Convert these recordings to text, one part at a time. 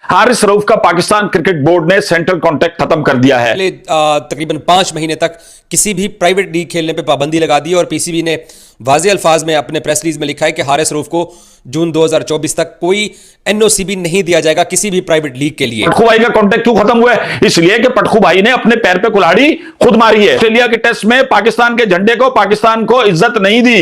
हारिस रऊफ का Pakistan cricket board ने central contract खत्म कर दिया है। तकरीबन 5 महीने तक किसी भी प्राइवेट लीग खेलने पे पाबंदी लगा दी और पीसीबी ने वाज़ेह अल्फाज में अपने प्रेस रिलीज में लिखा है कि हारिस रऊफ को जून 2024 तक कोई एनओसी भी नहीं दिया जाएगा किसी भी प्राइवेट लीग के लिए। पटखू भाई का कॉन्ट्रैक्ट क्यों खत्म हुआ है? इसलिए कि पटखू भाई ने अपने पैर पे कुल्हाड़ी खुद मारी है। ऑस्ट्रेलिया के टेस्ट में पाकिस्तान के झंडे को, पाकिस्तान को इज्जत नहीं दी,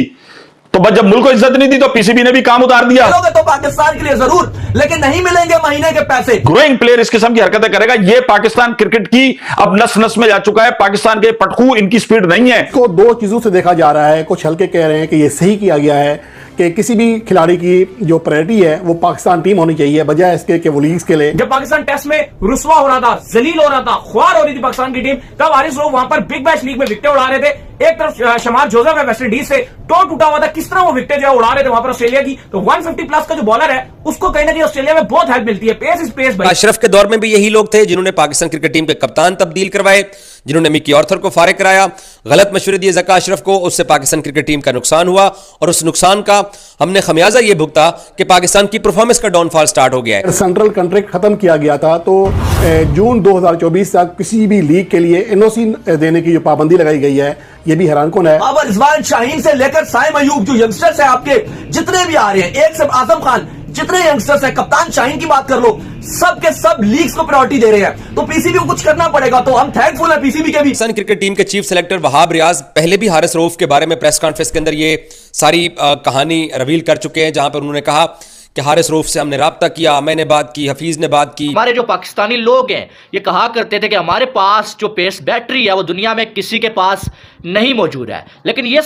तो बस जब मुल्क को इज्जत नहीं दी तो पीसीबी ने भी काम उतार दिया। तो पाकिस्तान के लिए जरूर, लेकिन नहीं मिलेंगे महीने के पैसे। ग्रोइंग प्लेयर इस किस्म की हरकतें करेगा, ये पाकिस्तान क्रिकेट की अब नस नस में जा चुका है। पाकिस्तान के पटखू, इनकी स्पीड नहीं है। को दो चीजों से देखा जा रहा है। कुछ हल्के कह रहे हैं कि ये सही किया गया है कि किसी भी खिलाड़ी की जो प्रायोरिटी है वो पाकिस्तान टीम होनी चाहिए, बजाय इसके कि वो लीग्स के लिए। जब पाकिस्तान टेस्ट में रुस्वा हो रहा था, जलील हो रहा था, ख्वार हो रही थी पाकिस्तान की टीम, तब हारिस रऊफ वहां पर बिग बैश लीग में विकेट उड़ा रहे थे। एक तरफ शमार जोसेफ है वेस्ट इंडीज से, टो टूटा हुआ था, किस तरह वो विकेट जो उड़ा रहे थे वहां पर ऑस्ट्रेलिया की। तो 150 प्लस का जो बॉलर है उसको कहीं ना कहीं ऑस्ट्रेलिया में बहुत हेल्प मिलती है। पेस इज पेस भाई। अशरफ के दौर में भी यही लोग थे जिन्होंने पाकिस्तान क्रिकेट टीम के कप्तान तब्दील करवाए, जिन्होंने मिकी ऑर्थर को फारिग कराया, गलत मशवरे दिए ज़का अशरफ को, उससे पाकिस्तान क्रिकेट टीम का नुकसान हुआ और उस नुकसान का हमने खमियाजा ये भुगता कि पाकिस्तान की परफॉर्मेंस का डाउनफॉल स्टार्ट हो गया है। सेंट्रल कॉन्ट्रैक्ट खत्म किया गया था तो जून 2024 तक किसी भी लीग के लिए एनओसी देने की जो पाबंदी लगाई गई है, ये भी हैरानकुन है। अब रिजवान शाहीन से लेकर साइम अयूब, जो यंगस्टर्स है आपके जितने भी आ रहे हैं, एक से आजम खान, जितने यंगस्टर्स हैं, कप्तान शाहीन की बात कर लो, सब के सब लीग्स को प्रायोरिटी दे रहे हैं। तो पीसीबी को कुछ करना पड़ेगा, तो हम थैंकफुल हैं पीसीबी के भी। पाकिस्तान क्रिकेट टीम के चीफ सेलेक्टर वहाब रियाज पहले भी हारिस रऊफ के बारे में प्रेस कॉन्फ्रेंस के अंदर ये सारी कहानी रिवील कर चुके हैं, जहां पर उन्होंने कहा कि हारिस रऊफ से हमने राब्ता किया, मैंने बात की, हफीज ने बात की। हमारे जो पाकिस्तानी लोग हैं ये कहा करते थे कि हमारे पास जो पेस बैटरी है वो दुनिया में किसी के पास नहीं मौजूद है, लेकिन ये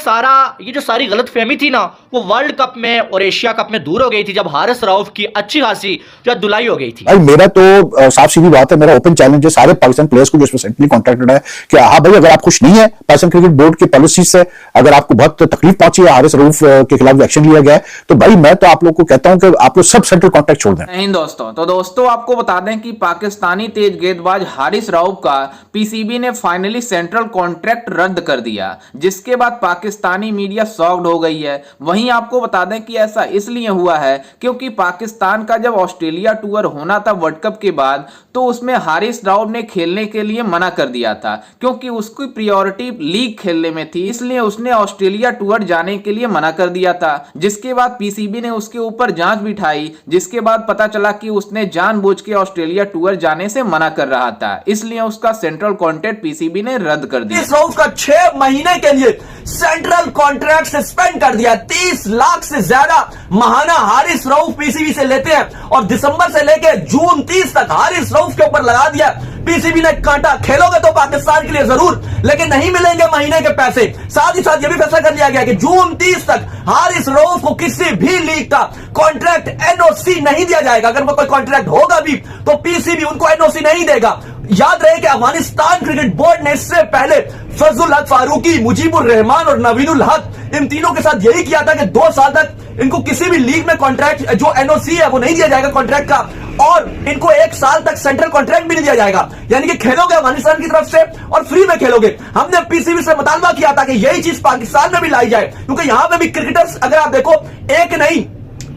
जो सारी गलत फहमी थी ना, वो वर्ल्ड कप में और एशिया कप में दूर हो गई थी जब हारिस रऊफ की अच्छी खासी जो धुलाई हो गई थी। भाई मेरा तो साफ सीधी बात है, मेरा ओपन चैलेंज है सारे पाकिस्तान प्लेयर्स को जो इसमें सेंट्रली कॉन्ट्रैक्टेड है कि हाँ भाई, अगर आप खुश नहीं है पाकिस्तान क्रिकेट बोर्ड की पॉलिसी से, अगर आपको बहुत तकलीफ पहुंची है, हारिस रऊफ के खिलाफ एक्शन लिया गया है, तो भाई मैं तो आप लोग को कहता हूं कि आप लोग सब सेंट्रल कॉन्ट्रैक्ट छोड़ दें। नहीं दोस्तों, तो दोस्तों आपको बता दें कि पाकिस्तानी तेज गेंदबाज हारिस रऊफ का पीसीबी ने फाइनली सेंट्रल कॉन्ट्रैक्ट रद्द कर दिया, जिसके बाद पाकिस्तानी मीडिया शॉक्ड हो गई है। वहीं आपको बता दें कि ऐसा इसलिए हुआ है क्योंकि पाकिस्तान का जब ऑस्ट्रेलिया टूर होना था वर्ल्ड कप के बाद, तो उसमें हारिस रऊफ ने खेलने के लिए मना कर दिया था क्योंकि उसकी प्रायोरिटी लीग खेलने में थी, इसलिए उसने ऑस्ट्रेलिया टूर जाने के लिए मना कर दिया था। जिसके बाद पीसीबी ने उसके ऊपर जांच बिठाई, जिसके बाद पता चला कि उसने जानबूझ के ऑस्ट्रेलिया टूर जाने से मना कर रहा था, इसलिए उसका सेंट्रल कॉन्ट्रैक्ट पीसीबी ने रद्द कर दिया। हारिस रऊफ का 6 महीने के लिए सेंट्रल कॉन्ट्रैक्ट सस्पेंड कर दिया। 30 लाख से ज्यादा महाना हारिस रऊफ पीसीबी से लेते हैं और दिसंबर से लेकर जून 30 तक हारिस रऊफ के ऊपर लगा दिया पीसीबी ने कांटा। खेलोगे तो पाकिस्तान के लिए जरूर, लेकिन नहीं मिलेंगे महीने के पैसे। साथ ही साथ यह भी फैसला कर लिया गया कि जून 30 तक हारिस रऊफ को किसी भी लीग का कॉन्ट्रैक्ट एनओसी नहीं दिया जाएगा। अगर वो कोई कॉन्ट्रैक्ट होगा भी तो पीसीबी उनको एनओसी नहीं देगा। याद रहे कि अफगानिस्तान क्रिकेट बोर्ड ने इससे पहले फजल हक फारूकी, मुजीबुर रहमान और नवीनुल हक, इन तीनों के साथ यही किया था कि 2 साल तक इनको किसी भी लीग में कॉन्ट्रैक्ट जो एनओसी है वो नहीं दिया जाएगा कॉन्ट्रैक्ट का, और इनको 1 साल तक सेंट्रल कॉन्ट्रैक्ट भी नहीं दिया जाएगा। यानी कि खेलोगे अफगानिस्तान की तरफ से और फ्री में खेलोगे। हमने पीसीबी से मुतालबा किया था कि यही चीज पाकिस्तान में भी लाई जाए, क्योंकि यहां पे भी क्रिकेटर्स अगर आप देखो, एक नहीं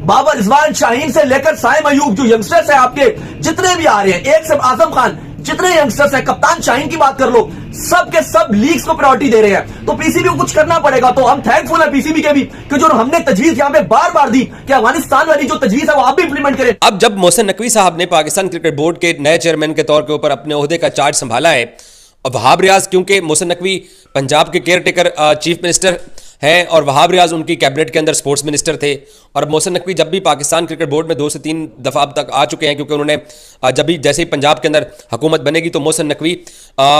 बाबर रिजवान शाहीन से लेकर साइम अयूब, जो यंगस्टर्स है आपके जितने भी आ रहे हैं, एक से आजम खान, जितने यंगस्टर्स हैं, कप्तान शाहीन की बात कर लो, सब के सब लीग्स को प्रायोरिटी दे रहे हैं। तो पीसीबी को कुछ करना पड़ेगा, तो हम थैंकफुल हैं पीसीबी के भी कि जो हमने तजवीज यहां पे बार बार दी कि अफगानिस्तान वाली जो तजवीज है वो आप भी इंप्लीमेंट करें। अब जब मोहसिन नकवी साहब ने पाकिस्तान क्रिकेट बोर्ड के नए चेयरमैन के तौर के ऊपर अपने ओहदे का चार्ज संभाला है, और वहाब रियाज, क्योंकि मोहसिन नकवी पंजाब के केयर टेकर चीफ मिनिस्टर हैं और वहाब रियाज उनकी कैबिनेट के अंदर स्पोर्ट्स मिनिस्टर थे, और मोहसिन नकवी जब भी पाकिस्तान क्रिकेट बोर्ड में 2 से 3 दफ़ा अब तक आ चुके हैं, क्योंकि उन्होंने जब भी जैसे ही पंजाब के अंदर हुकूमत बनेगी तो मोहसिन नकवी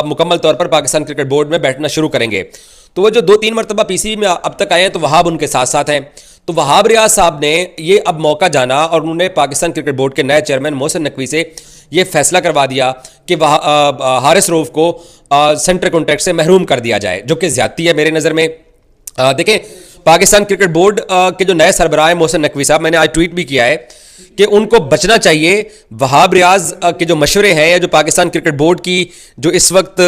मुकम्मल तौर पर पाकिस्तान क्रिकेट बोर्ड में बैठना शुरू करेंगे। तो वो जो 2-3 मरतबा पीसीबी में अब तक आए हैं, तो वहाब उनके साथ साथ हैं। तो वहाब रियाज साहब ने ये अब मौका जाना और उन्होंने पाकिस्तान क्रिकेट बोर्ड के नए चेयरमैन मोहसिन नकवी से ये फैसला करवा दिया कि हारिस रऊफ को सेंट्रल कॉन्ट्रैक्ट से महरूम कर दिया जाए, जो कि ज्यादती है मेरे नज़र में। देखें, पाकिस्तान क्रिकेट बोर्ड के जो नए सरबराह हैं मोहसिन नकवी साहब, मैंने आज ट्वीट भी किया है कि उनको बचना चाहिए वहाब रियाज के जो मशवरे हैं, या जो पाकिस्तान क्रिकेट बोर्ड की जो इस वक्त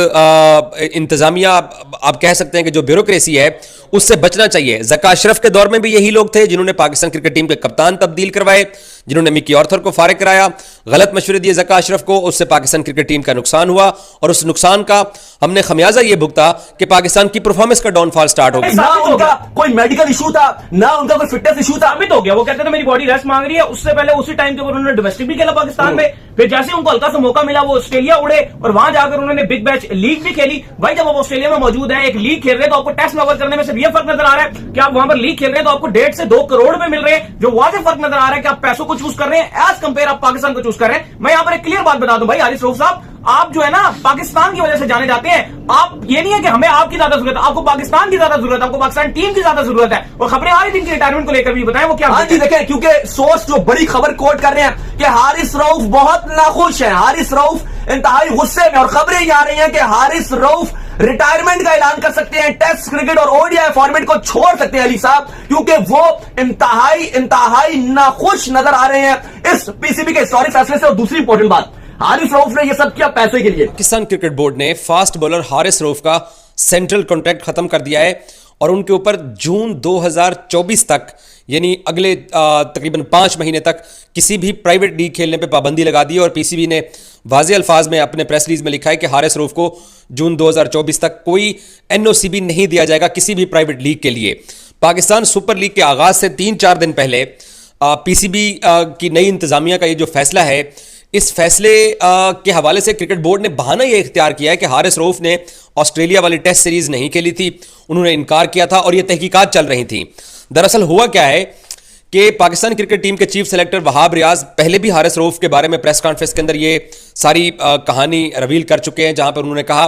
इंतजामिया आप कह सकते हैं कि जो ब्यूरोक्रेसी है, उससे बचना चाहिए। ज़का अशरफ के दौर में भी यही लोग थे जिन्होंने पाकिस्तान क्रिकेट टीम के कप्तान तब्दील करवाए, जिन्होंने मिकी ऑर्थर को फारिग कराया, गलत मशवरे दिए ज़का अशरफ को, उससे पाकिस्तान क्रिकेट टीम का नुकसान हुआ और उस नुकसान का हमने खमियाजा ये भुगता कि पाकिस्तान की परफॉर्मेंस का डाउनफॉल स्टार्ट हो गया। ना उनका कोई मेडिकल इशू था, ना उनका कोई फिटनेस इशू था। साबित हो गया। वो कहते थे मेरी बॉडी रेस्ट मांग रही है। उससे पहले उसी टाइम के ऊपर उन्होंने डोमेस्टिक भी खेला पाकिस्तान में। फिर जैसे ही उनको हल्का सा मौका मिला वो ऑस्ट्रेलिया उड़े और वहां जाकर उन्होंने बिग बैच लीग भी खेली। भाई जब आप ऑस्ट्रेलिया में मौजूद है, एक लीग खेल रहे हैं, तो आपको टेस्ट में करने में सिर्फ ये फर्क नजर आ रहा है कि आप वहां पर लीग खेल रहे हैं तो आपको 1.5 से 2 करोड़ में मिल रहे हैं। जो वाज़ेह फर्क नजर आ रहा है कि आप पैसों को चूज कर रहे हैं एज कंपेयर आप पाकिस्तान को चूज कर रहे हैं। मैं यहां पर एक क्लियर बात बता दूं भाई हारिस रऊफ साहब, आप जो है ना पाकिस्तान की वजह से जाने जाते हैं। आप ये नहीं है कि हमें आपकी ज्यादा जरूरत है, आपको पाकिस्तान की ज्यादा जरूरत है, आपको पाकिस्तान टीम की ज्यादा जरूरत है। और खबरें आ रही थी इनकी रिटायरमेंट को लेकर भी, बताएं वो क्या। हाँ जी देखें, क्योंकि सोर्स जो बड़ी खबर कोट कर रहे हैं कि हारिस रऊफ बहुत नाखुश है, हारिस रऊफ इंतहाई गुस्से में, और खबरें ये आ रही हैं कि हारिस रऊफ रिटायरमेंट का ऐलान कर सकते हैं, टेस्ट क्रिकेट और ओडीआई फॉर्मेट को छोड़ सकते हैं अली साहब, क्योंकि वो इंतहाई नाखुश नजर आ रहे हैं इस पीसीबी के हिस्टोरिक फैसले से। और दूसरी इंपॉर्टेंट बात, हारिस रऊफ ने ये सब किया पैसे के लिए। पाकिस्तान क्रिकेट बोर्ड ने फास्ट बॉलर हारिस रऊफ का सेंट्रल कॉन्ट्रैक्ट खत्म कर दिया है और उनके ऊपर जून 2024 तक यानी अगले तकरीबन 5 महीने तक किसी भी प्राइवेट लीग खेलने पे पाबंदी लगा दी है। और पीसीबी ने वाज़ेह अल्फाज में अपने प्रेस रिलीज में लिखा है कि हारिस रऊफ को जून 2024 तक कोई एनओसी भी नहीं दिया जाएगा किसी भी प्राइवेट लीग के लिए। पाकिस्तान सुपर लीग के आगाज से 3-4 दिन पहले पीसीबी की नई इंतजामिया का ये जो फैसला है, इस फैसले के हवाले से क्रिकेट बोर्ड ने बहाना यह इख्तियार किया है कि हारिस रऊफ ने ऑस्ट्रेलिया वाली टेस्ट सीरीज नहीं खेली थी, उन्होंने इनकार किया था और यह तहकीकात चल रही थी। दरअसल हुआ क्या है कि पाकिस्तान क्रिकेट टीम के चीफ सेलेक्टर वहाब रियाज पहले भी हारिस रऊफ के बारे में प्रेस कॉन्फ्रेंस के अंदर ये सारी कहानी रिवील कर चुके हैं, जहां पर उन्होंने कहा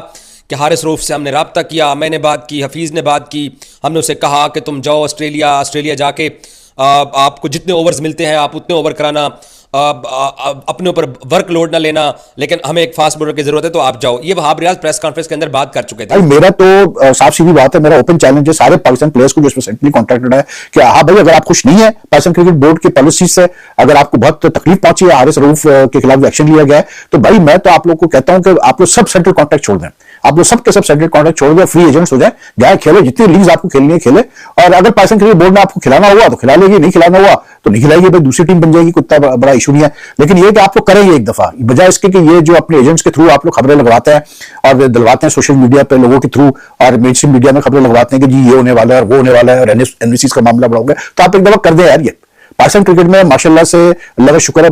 कि हारिस रऊफ से हमने रब्ता किया, मैंने बात की, हफीज़ ने बात की, हमने उसे कहा कि तुम जाओ ऑस्ट्रेलिया जाके आपको जितने ओवर्स मिलते हैं आप उतने ओवर कराना, अपने ऊपर वर्कलोड ना लेना, लेकिन हमें एक फास्ट बॉलर की जरूरत है तो आप जाओ। ये वहाब रियाज प्रेस कॉन्फ्रेंस के अंदर बात कर चुके थे। मेरा तो साफ सीधी बात है, मेरा ओपन चैलेंज है सारे पाकिस्तान प्लेयर्स को जो इसमें सेंट्रली कॉन्ट्रैक्टेड है कि हाँ भाई अगर आप खुश नहीं है पाकिस्तान क्रिकेट बोर्ड की पॉलिसी से, अगर आपको बहुत तकलीफ पहुंची है, हारिस रऊफ के खिलाफ एक्शन लिया गया है, तो भाई मैं तो आप लोग को कहता हूं कि आप लोग सब सेंट्रल कॉन्ट्रैक्ट छोड़ दें, आप लोग सबके सब सेंट्रल कॉन्ट्रैक्ट छोड़ दें, फ्री एजेंट्स हो जाए खेले, जितनी लीग्स आपको खेलनी है खेले, और अगर पाकिस्तान क्रिकेट बोर्ड ने आपको खिलाना हुआ तो खिला लेगी, नहीं खिलाना हुआ तो नहीं खिलाएगी, भाई दूसरी टीम बन जाएगी, कुत्ता बड़ा इशू नहीं है। लेकिन ये कि आप लोग करेंगे एक दफा, बजाय इसके कि ये जो अपने एजेंट्स के थ्रू आप लोग खबरें लगवाते हैं और दिलवाते हैं सोशल मीडिया पे लोगों के थ्रू, और मेन स्ट्रीम मीडिया में खबरें लगवाते हैं कि जी ये होने वाला है और वो होने वाला है और एनवीसी का मामला बड़ा हो गया, तो आप एक दफा कर दें यार। ये पाकिस्तान क्रिकेट में माशाल्लाह से अल्लाह का शुक्र है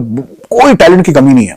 कोई टैलेंट की कमी नहीं है,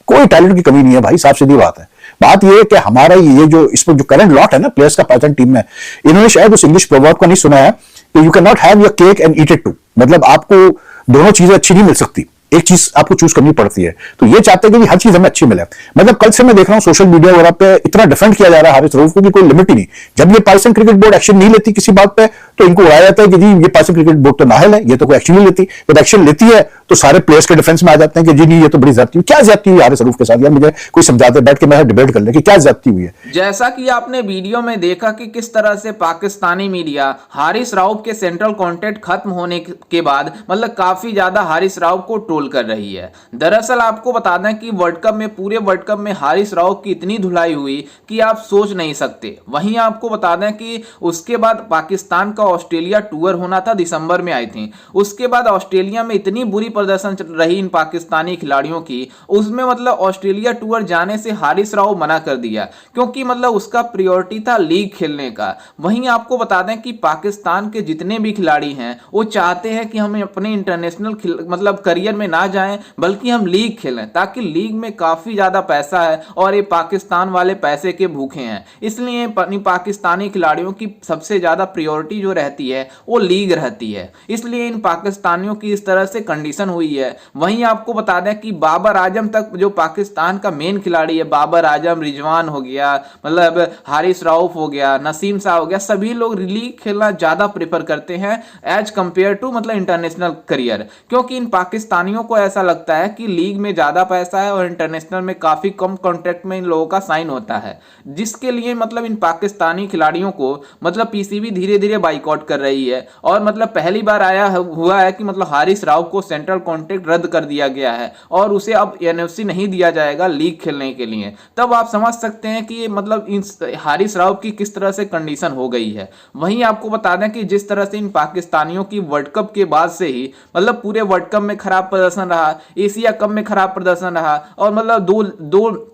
कोई टैलेंट की कमी नहीं है भाई, साफ सीधी बात है। बात यह है कि हमारा ये जो इस पर जो करंट लॉट है ना प्लेयर्स का पाकिस्तान टीम में, इन्होंने शायद उस इंग्लिश प्रोवर्ब को नहीं सुना है कि you can not have your cake and eat it too, मतलब आपको दोनों चीजें अच्छी नहीं मिल सकती, एक चीज आपको चूज करनी पड़ती है। तो ये चाहते हैं कि हर चीज हमें अच्छी मिले। मतलब कल से मैं देख रहा हूं सोशल मीडिया वगैरह पे इतना डिफेंड किया जा रहा है हारिस रऊफ को कि कोई लिमिट ही नहीं। जब ये पाकिस्तान क्रिकेट बोर्ड एक्शन नहीं लेती किसी बात पे तो इनको उड़ाया जाता है कि जी ये पाकिस्तान क्रिकेट बोर्ड तो नाहल है, ये तो कोई एक्शन नहीं लेती। जब एक्शन लेती है तो सारे प्लेयर्स के डिफेंस में आ जाते हैं कि जी नहीं ये तो बड़ी ज्यादती हुई। क्या ज्यादती हुई हारिस रऊफ के साथ, यार मुझे कोई समझाते, बैठ के मैं डिबेट कर ले कि क्या ज्यादती हुई है। जैसा कि आपने वीडियो में देखा कि किस तरह से पाकिस्तानी मीडिया हारिस रऊफ के सेंट्रल कॉन्ट्रैक्ट खत्म होने के बाद मतलब काफी ज्यादा हारिस रऊफ को ट्रोल कर रही है। दरअसल आपको बता दें कि वर्ल्ड कप में, पूरे वर्ल्ड कप में हारिस रऊफ की इतनी धुलाई हुई कि आप सोच नहीं सकते। वहीं आपको बता दें कि उसके बाद पाकिस्तान का ऑस्ट्रेलिया टूर होना था, दिसंबर में आई थी। उसके बाद ऑस्ट्रेलिया में इतनी बुरी प्रदर्शन रही इन पाकिस्तानी खिलाड़ियों की, उसमें मतलब ऑस्ट्रेलिया टूर जाने से हारिस रऊफ मना कर दिया क्योंकि मतलब उसका प्रायोरिटी था लीग खेलने का। वहीं आपको बता दें कि पाकिस्तान के जितने भी खिलाड़ी हैं वो चाहते हैं कि हम अपने इंटरनेशनल मतलब करियर में ना जाएं बल्कि हम लीग खेलें, ताकि लीग में काफी ज्यादा पैसा है और ये पाकिस्तान वाले पैसे के भूखे हैं। इसलिए पाकिस्तानी खिलाड़ियों की सबसे ज्यादा प्रायोरिटी जो रहती है वो लीग रहती है, इसलिए इन पाकिस्तानियों की इस तरह से कंडीशन हुई है। वहीं आपको बता दें कि बाबर आजम तक, जो पाकिस्तान का मेन खिलाड़ी है, बाबर आजम, रिजवान हो गया, मतलब हारिस रऊफ हो गया, नसीम शाह हो गया, सभी लोग लीग खेलना ज्यादा प्रेफर करते हैं एज कंपेयर टू मतलब इंटरनेशनल करियर, क्योंकि इन पाकिस्तानियों को ऐसा लगता है कि लीग में ज्यादा पैसा है और इंटरनेशनल में काफी कम कॉन्ट्रैक्ट में इन लोगों का साइन होता है, जिसके लिए मतलब इन पाकिस्तानी खिलाड़ियों को मतलब पीसीबी धीरे धीरे बाइकआउट कर रही है। और मतलब पहली बार हुआ है कि मतलब हारिस रऊफ को सेंट्रल कॉन्ट्रैक्ट रद्द कर दिया गया है और उसे अब एनओसी नहीं दिया जाएगा लीग खेलने के लिए। तब आप समझ सकते हैं कि ये मतलब इन हारिस रऊफ की किस तरह से कंडीशन हो गई है। वहीं आपको बता दें कि जिस तरह से इन पाकिस्तानियों की वर्ल्ड कप के बाद से ही मतलब पूरे वर्ल्ड कप में खराब प्रदर्शन प्रदर्शन रहा, एशिया कप में खराब प्रदर्शन रहा, और मतलब दो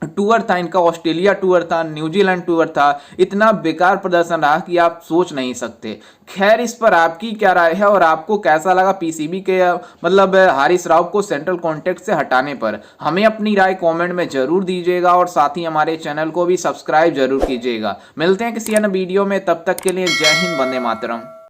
टूर था इनका, ऑस्ट्रेलिया टूर था, न्यूजीलैंड टूर था, इतना बेकार प्रदर्शन रहा कि आप सोच नहीं सकते। खैर, इस पर आपकी क्या राय है और आपको कैसा लगा पीसीबी के मतलब हारिस राव को सेंट्रल कॉन्ट्रैक्ट से हटाने पर? हमें अपनी राय कमेंट में जरूर दीजिएगा और साथ ही हमारे चैनल को भी सब्सक्राइब जरूर कीजिएगा। मिलते हैं किसी अन्य वीडियो में, तब तक के लिए जय हिंद, वंदे मातरम।